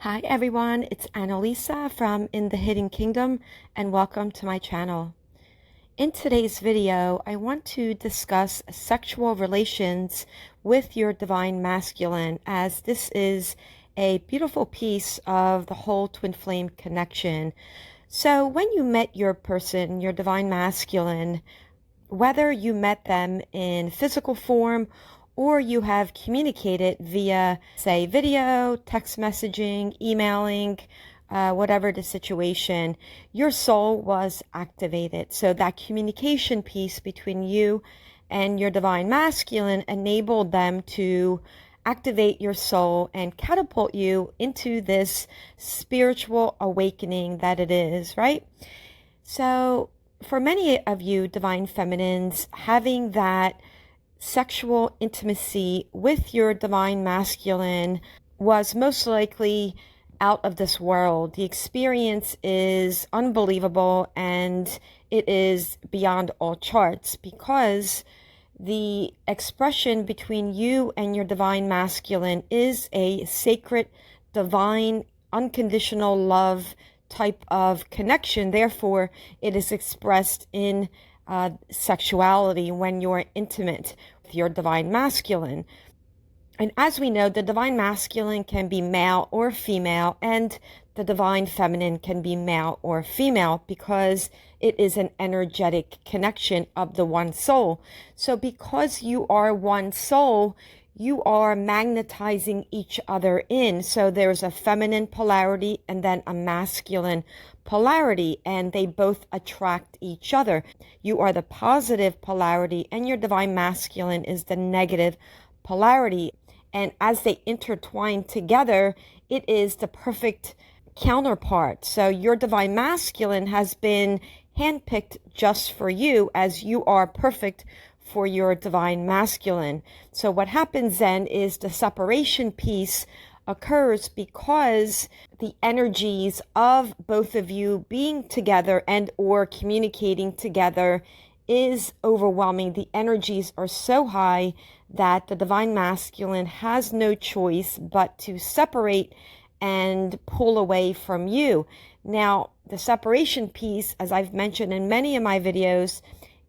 Hi everyone, it's Annalisa from In the Hidden Kingdom and welcome to my channel. In today's video, I want to discuss sexual relations with your divine masculine, as this is a beautiful piece of the whole twin flame connection. So when you met your person, your divine masculine, whether you met them in physical form or you have communicated via, say, video, text messaging, emailing, whatever the situation, your soul was activated. So that communication piece between you and your divine masculine enabled them to activate your soul and catapult you into this spiritual awakening that it is, right? So for many of you divine feminines, having that sexual intimacy with your divine masculine was most likely out of this world. The experience is unbelievable and it is beyond all charts, because the expression between you and your divine masculine is a sacred, divine, unconditional love type of connection. Therefore, it is expressed in sexuality when you're intimate with your divine masculine. And as we know, the divine masculine can be male or female, and the divine feminine can be male or female, because it is an energetic connection of the one soul. So because you are one soul, you are magnetizing each other in. So there's a feminine polarity and then a masculine polarity, and they both attract each other. You are the positive polarity and your divine masculine is the negative polarity. And as they intertwine together, it is the perfect counterpart. So your divine masculine has been handpicked just for you, as you are perfect for your divine masculine. So what happens then is the separation piece occurs because the energies of both of you being together and or communicating together is overwhelming. The energies are so high that the divine masculine has no choice but to separate and pull away from you. Now, the separation piece, as I've mentioned in many of my videos,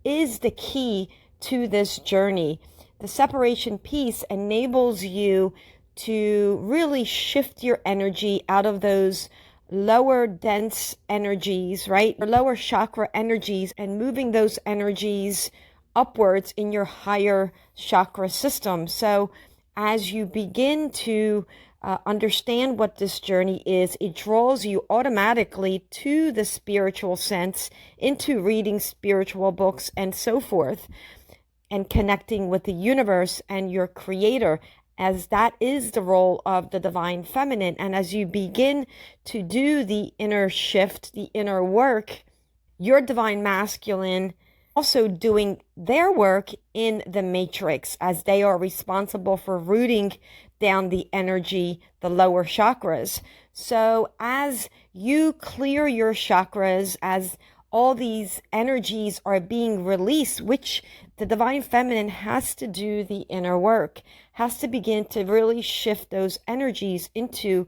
is the key to this journey. The separation piece enables you to really shift your energy out of those lower dense energies, right? Or lower chakra energies, and moving those energies upwards in your higher chakra system. So as you begin to understand what this journey is, it draws you automatically to the spiritual sense, into reading spiritual books and so forth, and connecting with the universe and your creator, as that is the role of the divine feminine. And as you begin to do the inner shift, the inner work, your divine masculine also doing their work in the matrix, as they are responsible for rooting down the energy, the lower chakras. So as you clear your chakras, as all these energies are being released, which the divine feminine has to do the inner work, has to begin to really shift those energies into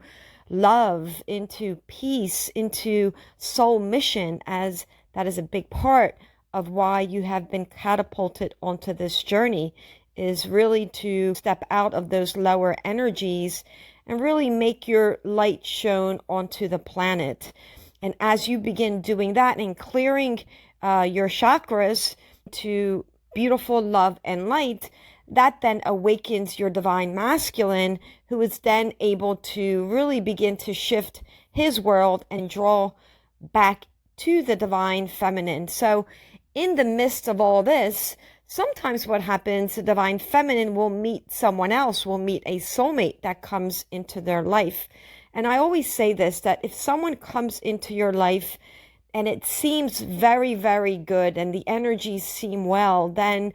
love, into peace, into soul mission, as that is a big part of why you have been catapulted onto this journey, is really to step out of those lower energies and really make your light shown onto the planet. And as you begin doing that and clearing your chakras to beautiful love and light, that then awakens your divine masculine, who is then able to really begin to shift his world and draw back to the divine feminine. So in the midst of all this, sometimes what happens, the divine feminine will meet someone else, will meet a soulmate that comes into their life. And I always say this, that if someone comes into your life and it seems very, very good and the energies seem well, then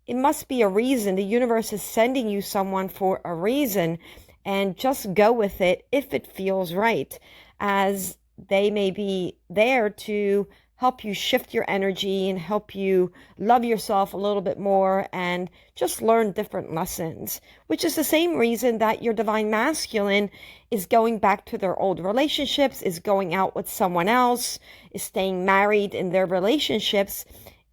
it must be a reason. The universe is sending you someone for a reason, and just go with it if it feels right, as they may be there to help you shift your energy and help you love yourself a little bit more and just learn different lessons, which is the same reason that your divine masculine is going back to their old relationships, is going out with someone else, is staying married in their relationships.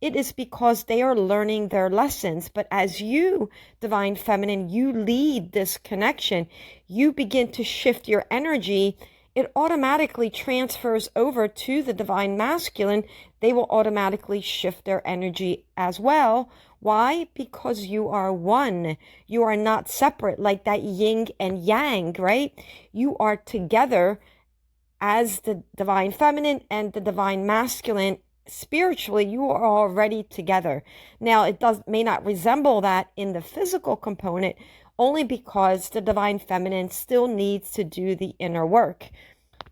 It is because they are learning their lessons. But as you, divine feminine, you lead this connection, you begin to shift your energy, it automatically transfers over to the divine masculine. They will automatically shift their energy as well. Why? Because you are one. You are not separate, like that yin and yang, right? You are together as the divine feminine and the divine masculine. Spiritually, you are already together. Now, it may not resemble that in the physical component, only because the divine feminine still needs to do the inner work.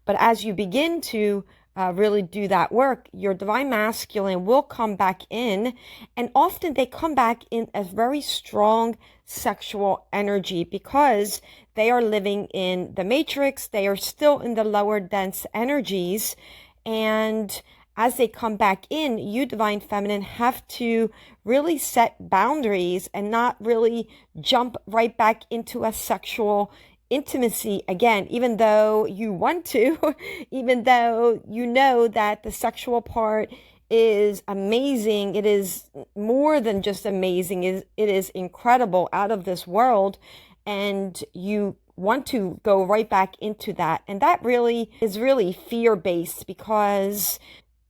But as you begin to really do that work, your divine masculine will come back in, and often they come back in as very strong sexual energy because they are living in the matrix. They are still in the lower dense energies, and as they come back in, you, divine feminine, have to really set boundaries and not really jump right back into a sexual intimacy again, even though you want to, even though you know that the sexual part is amazing. It is more than just amazing. It is incredible, out of this world. And you want to go right back into that. And that really is really fear-based, because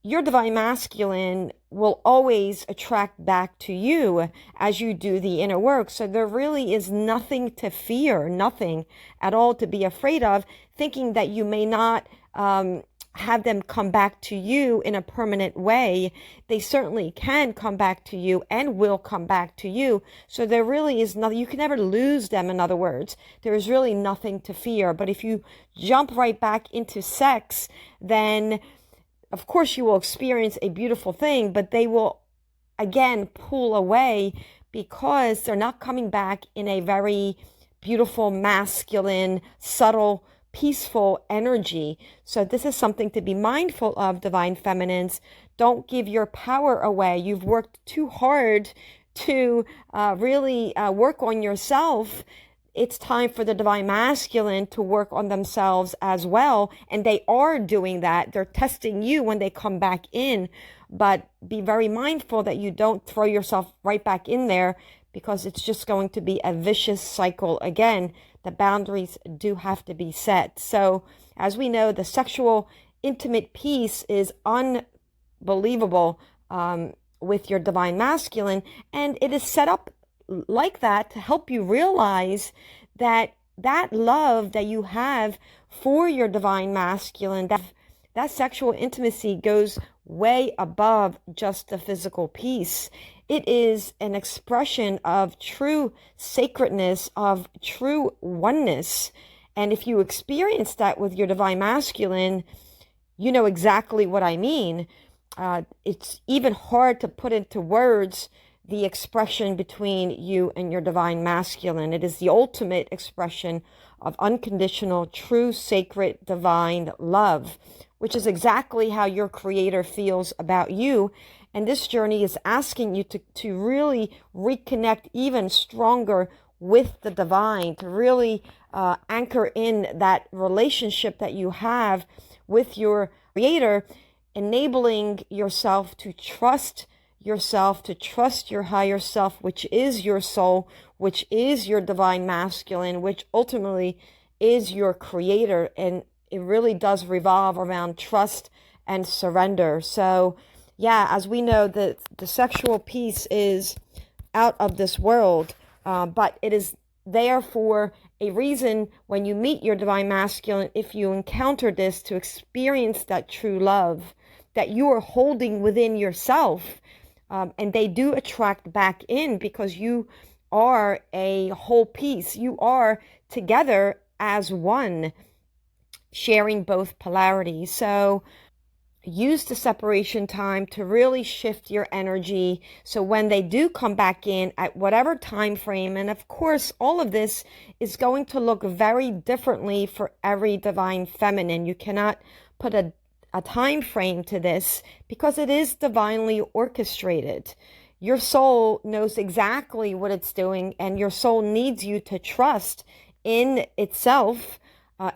your divine masculine will always attract back to you as you do the inner work. So there really is nothing to fear, nothing at all to be afraid of, thinking that you may not have them come back to you in a permanent way. They certainly can come back to you and will come back to you. So there really is nothing, you can never lose them, in other words. There is really nothing to fear. But if you jump right back into sex, then of course you will experience a beautiful thing, but they will again pull away because they're not coming back in a very beautiful, masculine, subtle, peaceful energy. So this is something to be mindful of, divine feminines. Don't give your power away. You've worked too hard to really work on yourself. It's time for the divine masculine to work on themselves as well. And they are doing that. They're testing you when they come back in. But be very mindful that you don't throw yourself right back in there, because it's just going to be a vicious cycle again. The boundaries do have to be set. So as we know, the sexual intimate piece is unbelievable with your divine masculine. And it is set up like that to help you realize that that love that you have for your divine masculine, that sexual intimacy goes way above just the physical piece. It is an expression of true sacredness, of true oneness. And if you experience that with your divine masculine, you know exactly what I mean. It's even hard to put into words the expression between you and your divine masculine. It is the ultimate expression of unconditional, true, sacred, divine love, which is exactly how your creator feels about you. And this journey is asking you to really reconnect even stronger with the divine, to really anchor in that relationship that you have with your creator, enabling yourself to trust yourself, to trust your higher self, which is your soul, which is your divine masculine, which ultimately is your creator. And it really does revolve around trust and surrender. So yeah, as we know, the sexual piece is out of this world, but it is there for a reason. When you meet your divine masculine, if you encounter this, to experience that true love that you are holding within yourself. And they do attract back in because you are a whole piece. You are together as one, sharing both polarities. So use the separation time to really shift your energy. So when they do come back in at whatever time frame, and of course, all of this is going to look very differently for every divine feminine. You cannot put a a time frame to this because it is divinely orchestrated. Your soul knows exactly what it's doing, and your soul needs you to trust in itself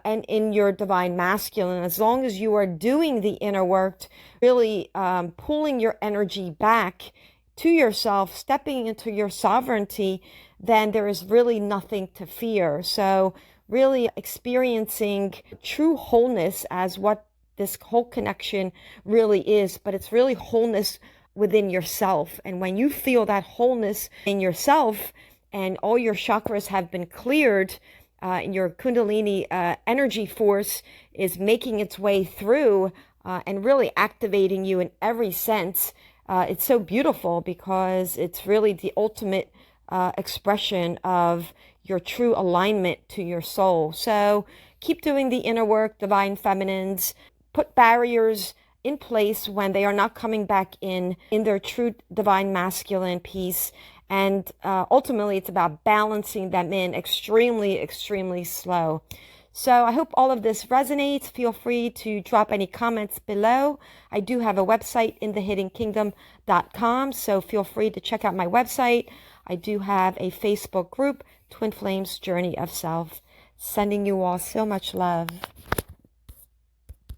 and in your divine masculine. As long as you are doing the inner work, really pulling your energy back to yourself, stepping into your sovereignty, then there is really nothing to fear. So really experiencing true wholeness as what this whole connection really is, but it's really wholeness within yourself. And when you feel that wholeness in yourself and all your chakras have been cleared, and your Kundalini energy force is making its way through and really activating you in every sense, it's so beautiful because it's really the ultimate expression of your true alignment to your soul. So keep doing the inner work, divine feminines. Put barriers in place when they are not coming back in their true divine masculine piece. And ultimately, it's about balancing them in extremely, extremely slow. So I hope all of this resonates. Feel free to drop any comments below. I do have a website, inthehiddenkingdom.com, so feel free to check out my website. I do have a Facebook group, Twin Flames Journey of Self. Sending you all so much love.